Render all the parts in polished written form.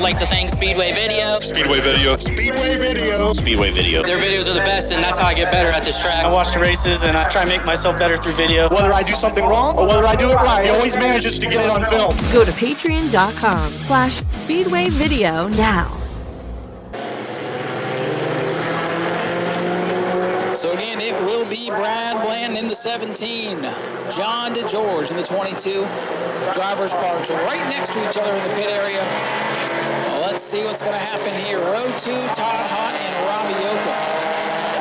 like to thank Speedway Video. Speedway Video. Speedway Video. Speedway Video. Their videos are the best, and that's how I get better at this track. I watch the races, and I try to make myself better through video. Whether I do something wrong or whether I do it right, he always manages to get it on film. Go to patreon.com/speedwayvideo now. So again, it will be Brad Bland in the 17, John DeGeorge in the 22. Drivers parked right next to each other in the pit area. Well, let's see what's going to happen here. Row 2, Todd Hott and Robbie Yoka.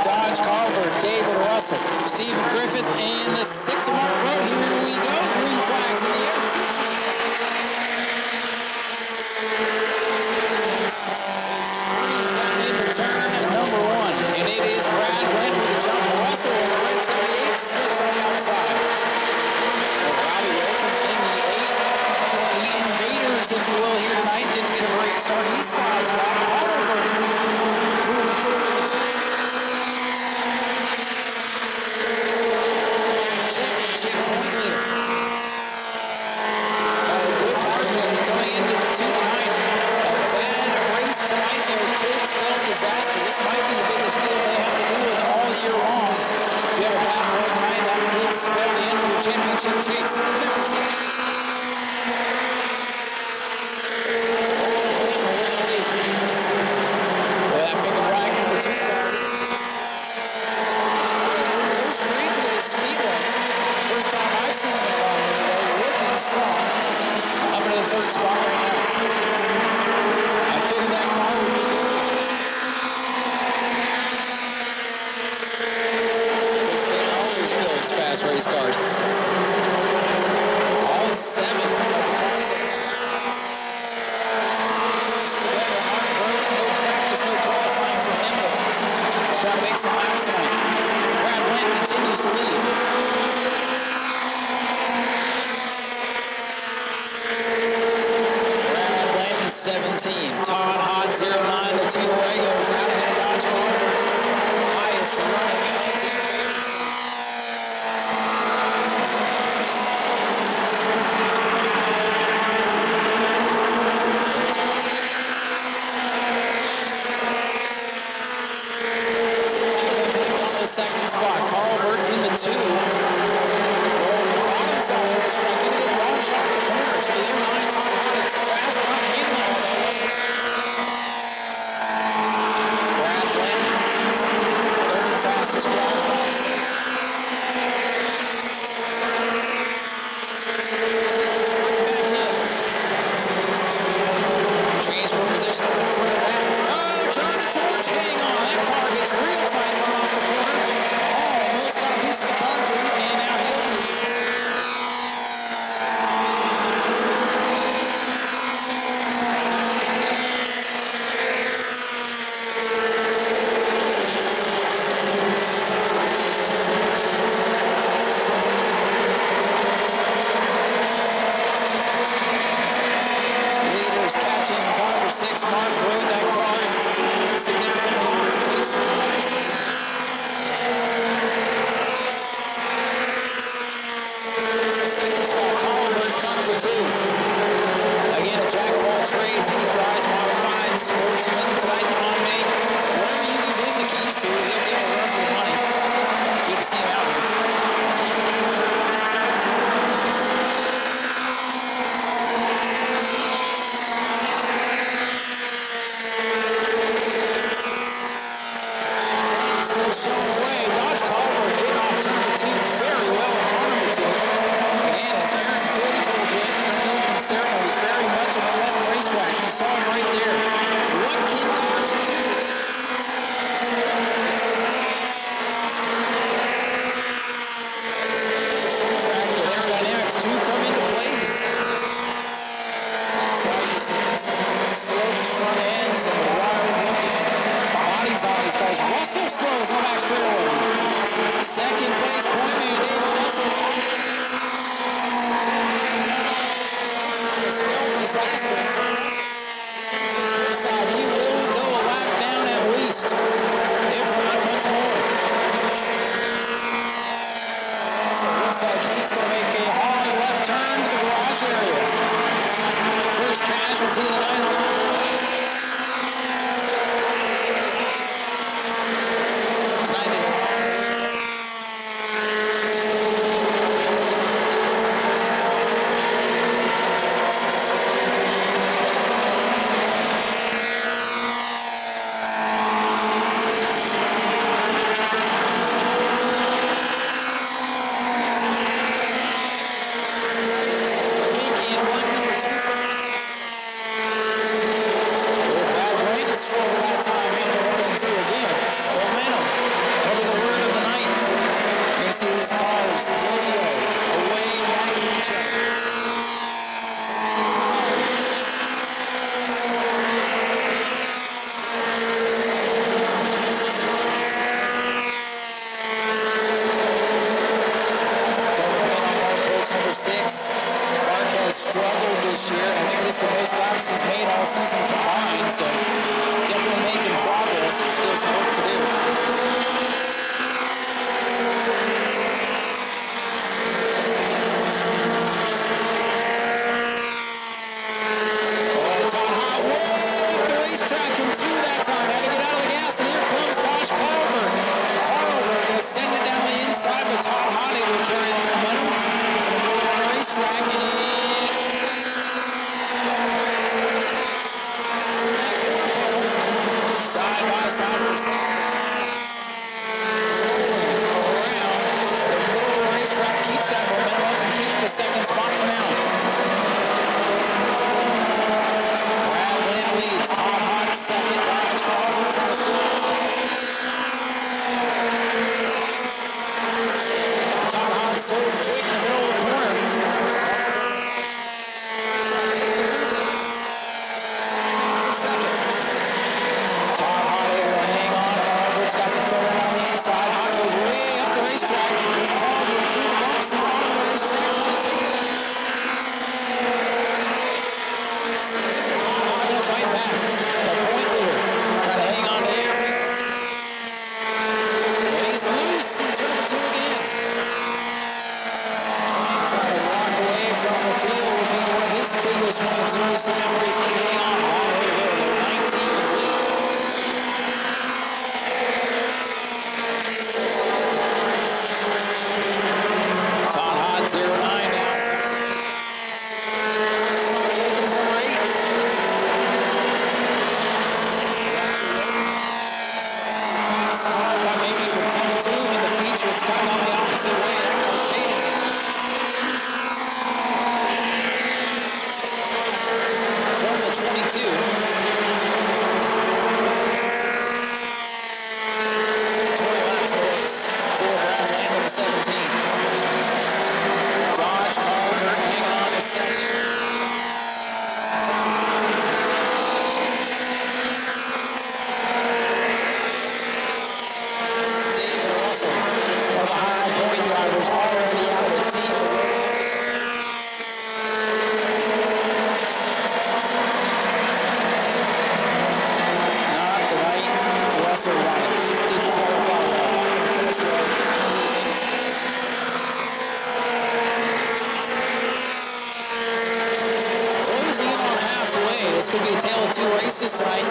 Dodge Carver, David Russell, Stephen Griffith, and the 6 Mark Road. Here we go. Green flags in the air. Screen down in the turn at number 1, and it is Brad Bland with the jump. Russell in the red 78 slips on the outside. Robbie Yoka in the 8. The invaders, if you will, here tonight didn't get a great start. He slides back. Harper moving forward to 2. Championship point leader. Got a good margin coming into 2 tonight. A bad race tonight, though, could spell disaster. This might be the biggest field they have to do with all year long. If you have a bad run tonight, that could spell the end of your championship chase. Well, that pick and ride number 2 car. Go straight to the Speedway. First time I've seen him in long video, looking strong. Up into the 3rd spot right now. I figured that car would be good. This kid always builds fast race cars. All 7 of the cars are close together. Mark Road, no practice, no qualifying for him, but he's trying to make some laps tonight. Brad Bland continues to lead. 17. Todd Hott, 09, the 2 regulars out ahead of Dodge Carver. Highest running of the race. On the 2nd spot, Carlbert in the 2. Bottom side of the racetrack, into the launch off the corner. So the 09 Todd Hott, it's fast, not handling all that. Brad Bland, 3rd fastest qualifying. Right back in. Change for position in front of that. Oh, John DeGeorge, hang on. That car gets real tight coming off the corner. Almost got a piece of the concrete, and now he'll lose. Catching Carver 6, Mark Road, that car significantly off the pace. 2nd spot, Carver, number 2. Again, a jack of all trades. He drives modified, sportsman, tonight on mini. Whatever you give him the keys to, he'll give a run for the money. Good to see him out here. Showing away. Dodge Carver getting off turn 2 very well in car number 2. Again, as Aaron Floyd told you in the opening ceremony, he's very much an 11 racetrack. You saw him right there. What can Dodge do? Track aerodynamics do come into play. That's why you see these sloped front ends and the wild looking bodies on these cars. Russell slows on the back straightaway. 2nd place point man David Russell. This is a spell disaster. Inside, he will go a lap down at least, if not much more. So it looks like he's going to make a hard left turn to the garage area. First casualty of the night on the struggle that time in the 1 and 2 again. Momentum. That'll be the word of the night. You're going to see these cars yo-yo away and back to each other. Number 6, Mark has struggled this year. I think this is the most laps he's made all season combined, so definitely making progress. There's still some work to do. Todd Hott way up the racetrack in 2 that time. Had to get out of the gas, and here comes Dodge Carlberg. Carlberg going to send it down the inside, but Todd Hott able to carry the momentum. Racetrack side by side for second. Around the middle of the racetrack keeps that momentum up and keeps the second spot for now. Brad Lynn leads. Todd Hott second. Dodge Carlberg trying to steal it. Todd Hott so quick in the middle of the corner. Second. Todd Hott able to hang on. Carlberg's got the third on the inside. Hott goes way up the racetrack. Carlberg through the bumps and bottom of the racetrack trying to take it. Todd Hott goes right back. A point leader. Trying to hang on to every. And he's loose in turn 2 again. Trying to walk away from the field would be one of his biggest wins in recent memory if he can hang on. Long way to go. They're 19 complete. Todd Hott 0-9 now. Yakins number 8. Fast car thought maybe it would come to him in the feature. It's kind of gone the opposite way. That car faded. From the 22. 20 laps looks for Brad Land in the 17. Dodge Carlberg hanging on to second. David Russell, one of the high point drivers, already out of the team. Russell didn't qualify well. Not going to finish well. Closing in on halfway. This could be a tale of 2 races tonight.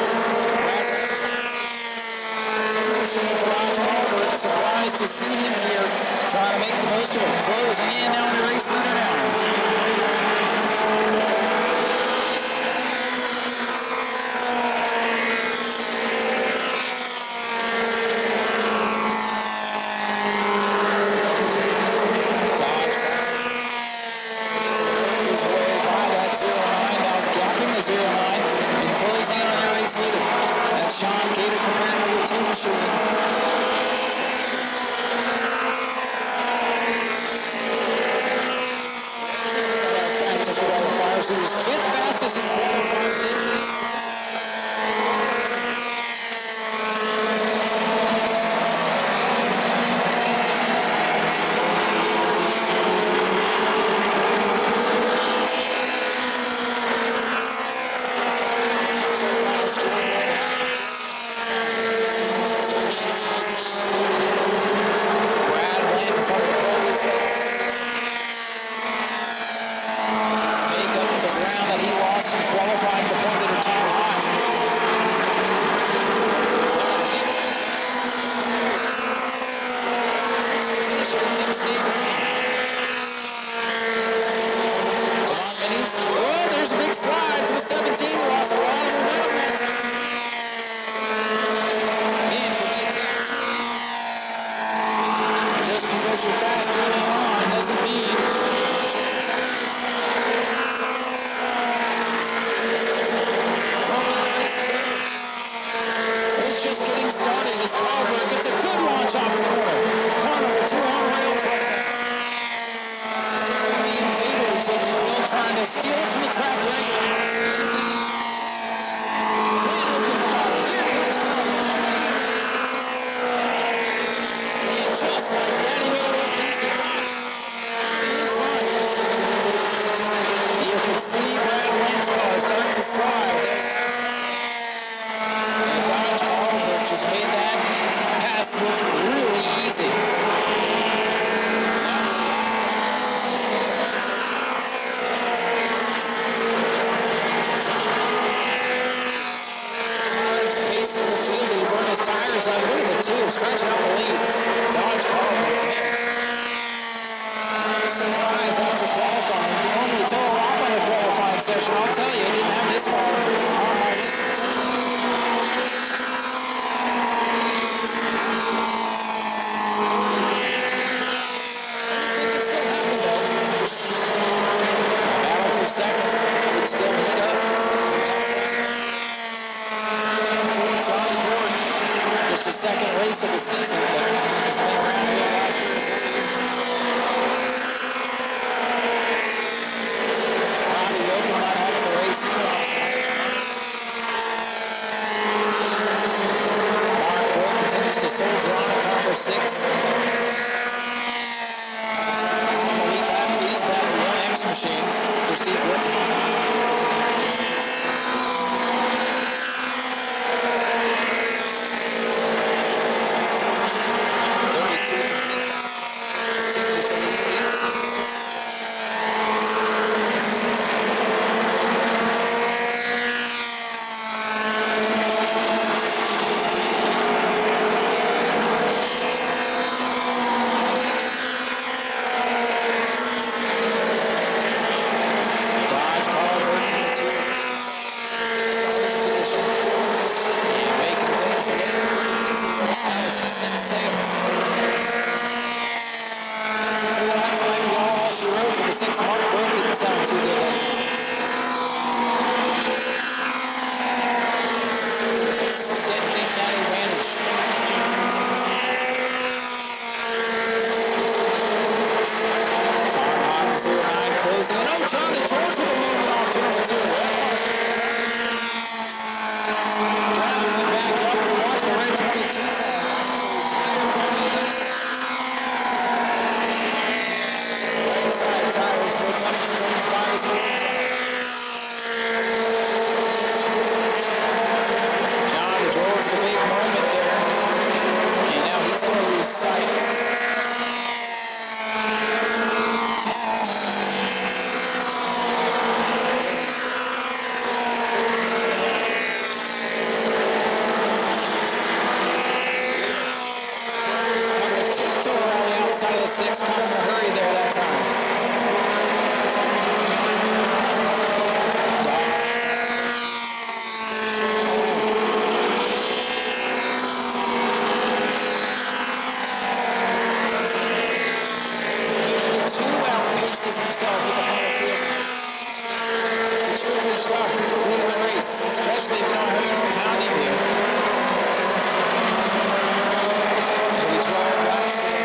Machine for Dodge Carlberg. Surprised to see him here trying to make the most of it. Closing in now in the race leader now. Closing on the race leader. That's Sean Gator compared number 2 machine. Fastest qualifier. So he was 5th fastest in qualifying. Qualifying the point leader Todd Hott. Oh, there's a big slide for the 17. He lost a lot of momentum that time. Man, could be a tale of 2 races. Just because you're fast early on doesn't mean just getting started as Carlberg gets a good launch off the corner. Car number 2 on rail from the invaders, if you will, trying to steal it from the track regular. Just like that, he made a little piece of dodge in front. You can see Brad Wayne's car start to slide. And Dodge Carlberg just made that pass look really easy. Pace in the field, he burned his tires up. Look at the two, stretching out the lead. Dodge Carlberg. Surprise after qualifying. You normally tell a lot about a qualifying session. I'll tell you, I didn't have this car on my list of potential. It can still happen though. Battle for second. Could still heat up. For John George. Just his second race of the season, but he's been around here the last 3 or 4 years. Roddy Yoakum not having the race either. Mark Will continues to soldier on at car number 6. On the lead lap is that 1X machine for Steve Griffin. Six Mark Burke didn't sound too good that time. So didn't make that advantage. Tom Hawk 09 closing. And oh, John DeGeorge with a movement off to number 2. Driving it back up and watch the red 22 Side tires look up from his minus 1 John DeGeorge, the big moment there, and now he's going to lose sight. Tiptoe around the outside of the 6, kind of in a hurry there that time. Himself with the whole field. It's really good stuff winning the race, especially if you don't have your own pounding here. Maybe 12 laps to go.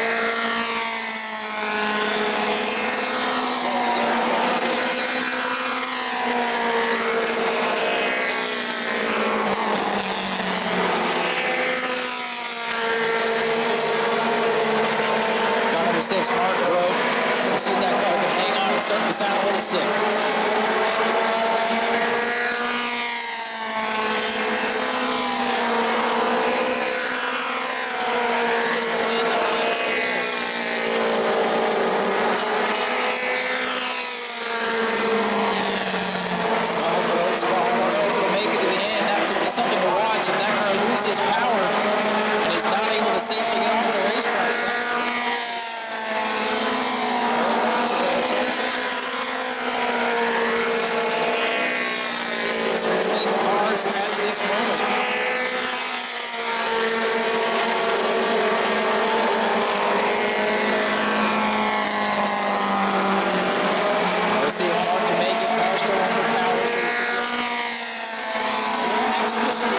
Car number 6, Mark Rowe. We'll see if that car can hang on and start to sound a little sick. Something to watch if that car loses power and he's not able to safely get off the racetrack. Distance between the cars at this moment. Let's see how hard to make it. Car still under power. So machine.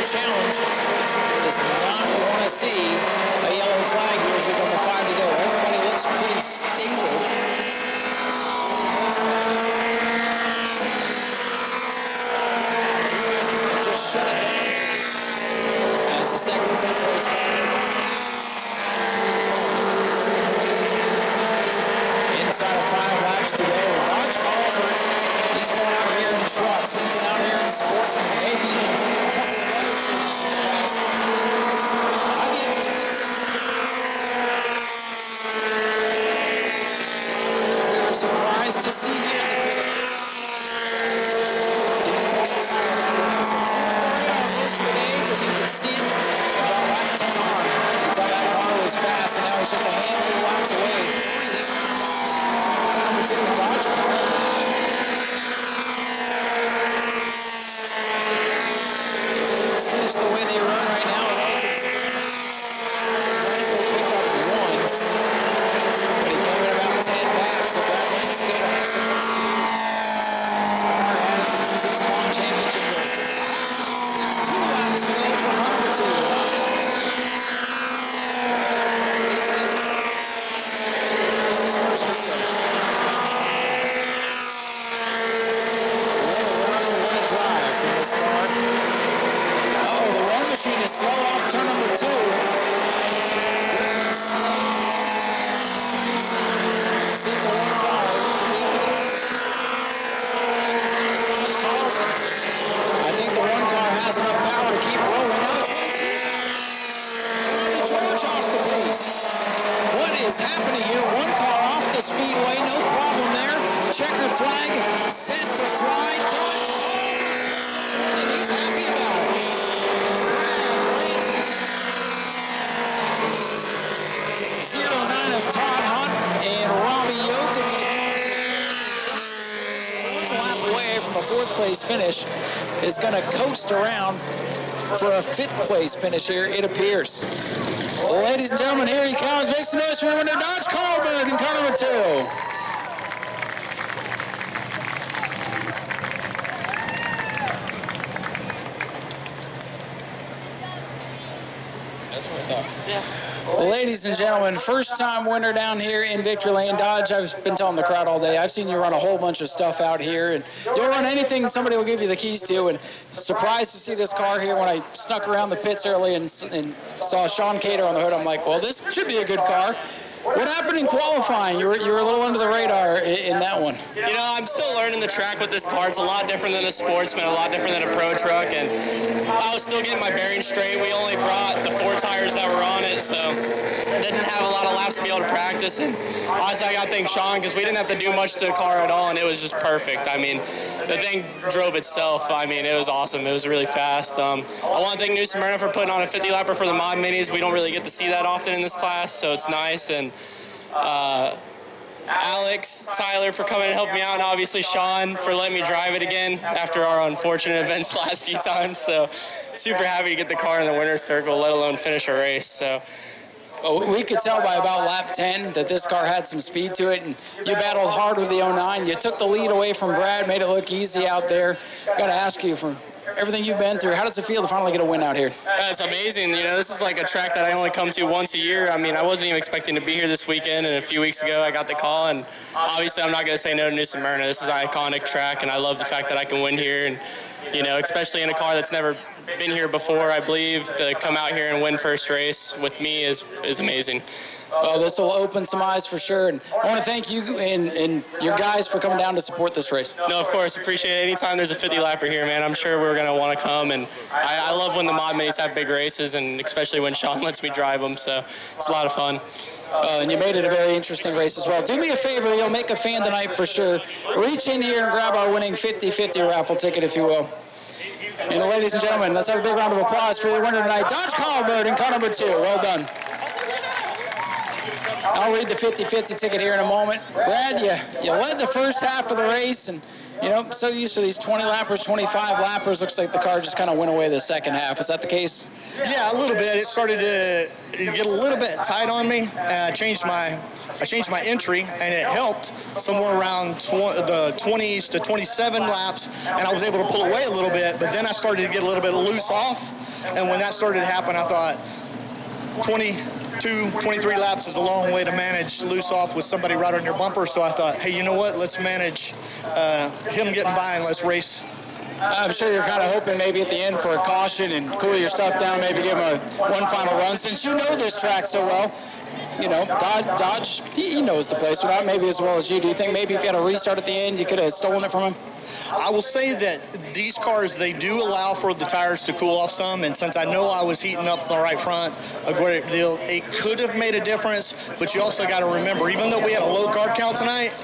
challenge. Does not want to see a yellow flag here as we come to 5 to go. Everybody looks pretty stable. Just shut it down as the second and third place car. Inside of 5 laps to go. Dodge Colbert, he's been out here in trucks, he's been out here in sports, and maybe a couple of other things in the past. I'd be interested. We were surprised to see him. Didn't qualify on that one. So it's not the radar most of the day, but you can see it about lap 10 on. You can tell that car was fast, and now he's just a handful of laps away. Number 2, Dodge Colbert. Let's finish the way they run right now. Walentynski will pick up 1. But he came in about 10 back, so that one still has some work to do. This car has the season-long championship. It's 2 laps to go for number 2. Dodge Colbert. This car. The run machine is slow off turn number 2. See the one car. I think the one car has enough power to keep rolling. Now the 22. George off the pace. What is happening here? One car off the speedway, no problem there. Checkered flag set to fly. Dodge Colbert. And he's happy about it. Brad 09 of Todd Hunt and Robbie Yoakum. 1 lap away from a 4th place finish. Is going to coast around for a 5th place finish here, it appears. Well, ladies and gentlemen, here he comes. Make some noise for winner Dodge Colbert in car number 2. Well, ladies and gentlemen, first time winner down here in Victory Lane. Dodge, I've been telling the crowd all day, I've seen you run a whole bunch of stuff out here, and you'll run anything somebody will give you the keys to, and surprised to see this car here when I snuck around the pits early and saw Sean Cater on the hood. I'm like, well, this should be a good car. What happened in qualifying? You were a little under the radar in that one. You know, I'm still learning the track with this car. It's a lot different than a Sportsman, a lot different than a Pro Truck, and I was still getting my bearings straight. We only brought the 4 tires that were on it, so I didn't have a lot of laps to be able to practice. And honestly, I got to thank Sean because we didn't have to do much to the car at all, and it was just perfect. I mean, the thing drove itself. I mean, it was awesome. It was really fast. I want to thank New Smyrna for putting on a 50-lapper for the mod minis. We don't really get to see that often in this class, so it's nice. And Alex, Tyler for coming and helping me out, and obviously Sean for letting me drive it again after our unfortunate events last few times. So super happy to get the car in the winner's circle, let alone finish a race. So well, we could tell by about lap 10 that this car had some speed to it, and you battled hard with the 09. You took the lead away from Brad, made it look easy out there. Got to ask you, for everything you've been through, how does it feel to finally get a win out here? It's amazing. You know, this is like a track that I only come to once a year. I mean, I wasn't even expecting to be here this weekend, and a few weeks ago I got the call, and obviously I'm not going to say no to New Smyrna. This is an iconic track, and I love the fact that I can win here, and, you know, especially in a car that's never been here before, I believe, to come out here and win first race with me is amazing. Well, this will open some eyes for sure, and I want to thank you and your guys for coming down to support this race. No, of course, appreciate it. Anytime there's a 50-lapper here, man, I'm sure we're going to want to come, and I love when the mod minis have big races, and especially when Sean lets me drive them, so it's a lot of fun. And you made it a very interesting race as well. Do me a favor, you'll make a fan tonight for sure. Reach in here and grab our winning 50-50 raffle ticket, if you will. And ladies and gentlemen, let's have a big round of applause for your winner tonight, Dodge Colbert in car number 2. Well done. I'll read the 50-50 ticket here in a moment. Brad, you led the first half of the race, and, you know, so used to these 20-lappers, 25-lappers. Looks like the car just kind of went away the second half. Is that the case? Yeah, a little bit. It started to get a little bit tight on me. I changed my entry, and it helped somewhere around the 20s to 27 laps, and I was able to pull away a little bit, but then I started to get a little bit loose off. And when that started to happen, I thought 22, 23 laps is a long way to manage loose off with somebody right on your bumper. So I thought, hey, you know what? Let's manage him getting by and let's race. I'm sure you're kind of hoping maybe at the end for a caution and cool your stuff down, maybe give him one final run. Since you know this track so well, you know, Dodge, he knows the place, not maybe as well as you. Do you think maybe if you had a restart at the end, you could have stolen it from him? I will say that these cars, they do allow for the tires to cool off some, and since I know I was heating up the right front a great deal, it could have made a difference, but you also got to remember, even though we have a low car count tonight,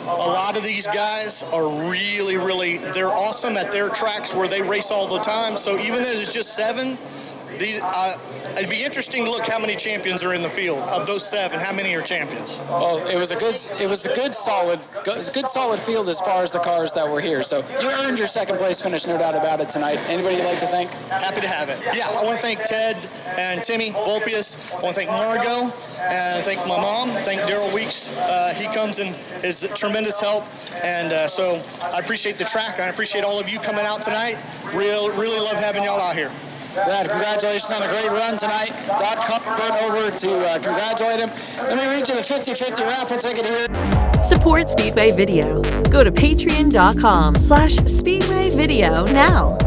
a lot of these guys are really, they're awesome at their tracks where they race all the time, so even though it's just 7, it'd be interesting to look how many champions are in the field. Of those 7, how many are champions? Well, it was a good solid field as far as the cars that were here. So you earned your second place finish, no doubt about it tonight. Anybody you'd like to thank? Happy to have it. Yeah, I want to thank Ted and Timmy Volpius. I want to thank Margot and thank my mom. Thank Daryl Weeks. He comes and is a tremendous help. And so I appreciate the track. I appreciate all of you coming out tonight. Really love having y'all out here. Brad, congratulations on a great run tonight. Dot com went over to congratulate him. Let me read you the 50-50 raffle ticket here. Support Speedway Video. Go to patreon.com/Speedway Video now.